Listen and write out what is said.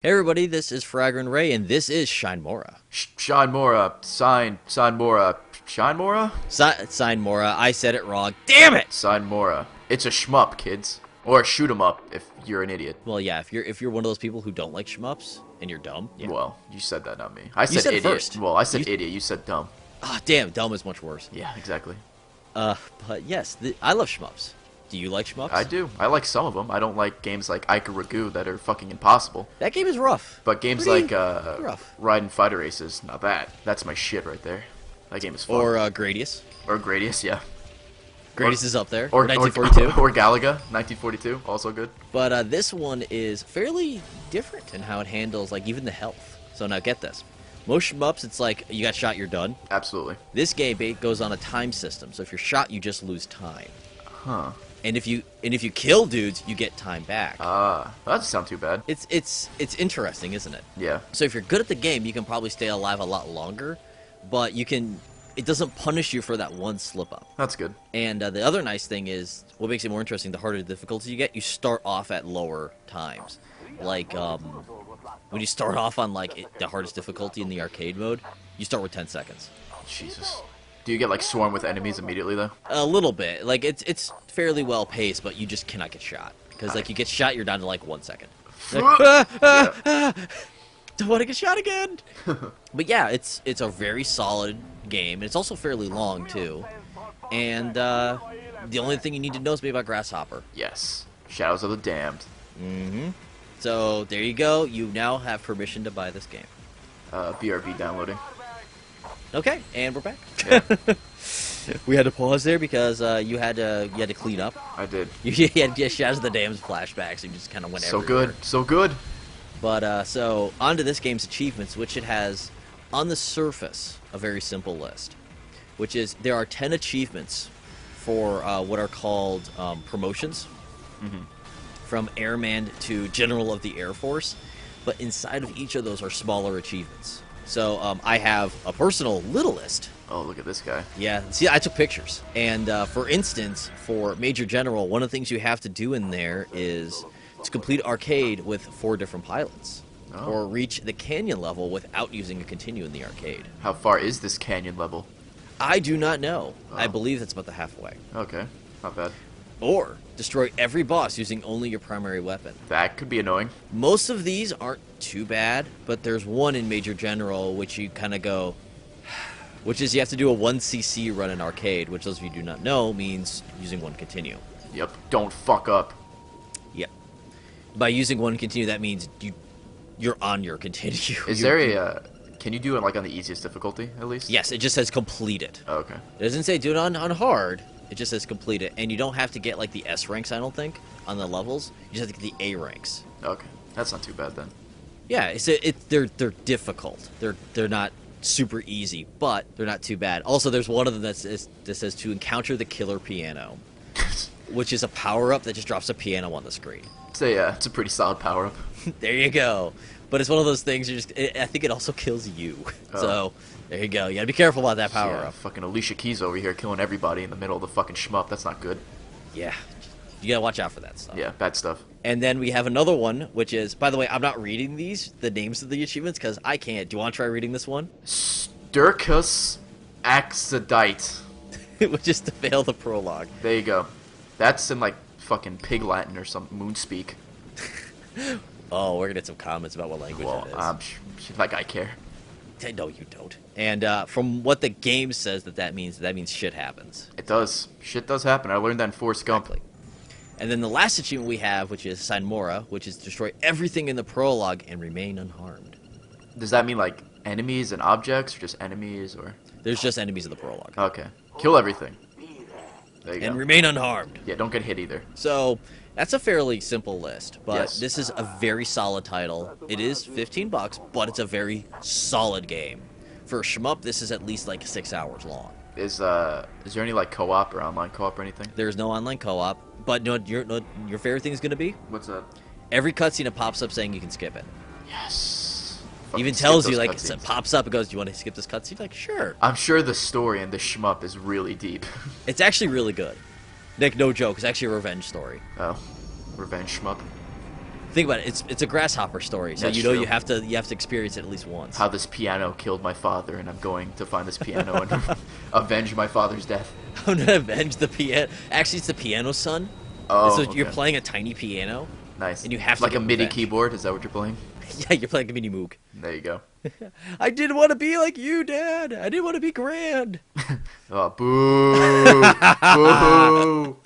Hey everybody, this is Fragran Ray, and this is Shine Mora. Shine Mora, Sign Mora, Shine Mora? Sine Mora, I said it wrong. Damn it! Sign Mora. It's a shmup, kids. Or shoot 'em up if you're an idiot. Well, yeah, if you're one of those people who don't like shmups and you're dumb, yeah. Well, you said that, not me. I You said said it idiot. first. Well, I said idiot. You said dumb. Ah, damn, dumb is much worse. Yeah, exactly. But yes, I love shmups. Do you like shmups? I do. I like some of them. I don't like games like Ica Ragu that are fucking impossible. That game is rough. But games Pretty like rough. Riding Fighter Races, now that's my shit right there. That game is fun. Or Gradius. Or Gradius, yeah. Gradius is up there. Or 1942. Or Galaga, 1942, also good. But this one is fairly different in how it handles, like, even the health. So now get this. Most shmups, it's like, you got shot, you're done. Absolutely. This game goes on a time system, so if you're shot, you just lose time. Huh. And if you kill dudes, you get time back. That doesn't sound too bad. It's interesting, isn't it? Yeah. So if you're good at the game, you can probably stay alive a lot longer, but it doesn't punish you for that one slip up. That's good. And the other nice thing is, what makes it more interesting, the harder the difficulty you get, you start off at lower times. Like, when you start off on, like, the hardest difficulty in the arcade mode, you start with 10 seconds. Jesus. Do you get, like, swarmed with enemies immediately, though? A little bit. Like, it's fairly well paced, but you just cannot get shot. Because, like, you get shot, you're down to, like, 1 second. Like, don't want to get shot again! But yeah, it's a very solid game. It's also fairly long, too. And, the only thing you need to know is maybe about Grasshopper. Yes. Shadows of the Damned. Mm-hmm. So, there you go. You now have permission to buy this game. BRB downloading. Okay, and we're back. Yeah. We had to pause there because you had to clean up. I did. You had Shadows of the Damned flashbacks, and you just kind of went So everywhere. good. So good. But, so, on to this game's achievements, which it has, on the surface, a very simple list. Which is, there are 10 achievements for what are called promotions. Mm-hmm. From Airman to General of the Air Force. But inside of each of those are smaller achievements. So, I have a personal little list. Oh, look at this guy. Yeah, see, I took pictures. And, for instance, for Major General, one of the things you have to do in there is to complete arcade with 4 different pilots. Oh. Or reach the canyon level without using a continue in the arcade. How far is this canyon level? I do not know. Oh. I believe that's about the halfway. Okay. Not bad. Or destroy every boss using only your primary weapon. That could be annoying. Most of these aren't too bad, but there's one in Major General which you kind of go... Which is you have to do a 1cc run in arcade, which those of you who do not know means using one continue. Yep. Don't fuck up. Yep. By using one continue, that means you're on your continue. Is there a... Can you do it, like, on the easiest difficulty, at least? Yes, it just says complete it. Oh, okay. It doesn't say do it on hard. It just says complete it. And you don't have to get, like, the S ranks, I don't think, on the levels. You just have to get the A ranks. Okay. That's not too bad, then. Yeah, they're difficult. They're not super easy, but they're not too bad. Also, there's one of them that says to encounter the killer piano, which is a power-up that just drops a piano on the screen. It's a pretty solid power-up. There you go. But it's one of those things, I think it also kills you. Oh. So, there you go. You gotta be careful about that power-up. Yeah, fucking Alicia Keys over here killing everybody in the middle of the fucking shmup. That's not good. Yeah. You gotta watch out for that stuff. Yeah, bad stuff. And then we have another one, which is, by the way, I'm not reading the names of the achievements, because I can't. Do you want to try reading this one? Sturcus Axodite. Which is to fail the prologue. There you go. That's in, like, fucking Pig Latin or some Moonspeak. Oh, we're gonna get some comments about what language Well, it is. like I care. No, you don't. And from what the game says that means shit happens. It does. Shit does happen. I learned that in Forrest Gump. Exactly. And then the last achievement we have, which is Sine Mora, which is destroy everything in the prologue and remain unharmed. Does that mean, like, enemies and objects, or just enemies, or... There's just enemies in the prologue. Okay. Kill everything. There you And go. remain unharmed. Yeah, don't get hit either. So, that's a fairly simple list, but Yes. this is a very solid title. It is $15, but it's a very solid game. For a shmup, this is at least like 6 hours long. Is there any, like, co-op or online co-op or anything? There's no online co-op, but your favorite thing is going to be? What's that? Every cutscene it pops up saying you can skip it. Yes. It even Fucking skip tells you, those like, cutscenes. it pops up, it goes, do you want to skip this cutscene? Like, sure. I'm sure the story in this shmup is really deep. It's actually really good. Like, no joke, it's actually a revenge story. Oh. Revenge shmup. Think about it. It's a grasshopper story, so That's you know true. you have to experience it at least once. How this piano killed my father, and I'm going to find this piano and avenge my father's death. I'm gonna avenge the piano. Actually, it's the piano son. Oh, So okay. you're playing a tiny piano. Nice. And you have to like get a MIDI revenge. keyboard. Is that what you're playing? Yeah, you're playing a mini moog. There you go. I didn't want to be like you, Dad. I didn't want to be grand. Oh, boo! Boo!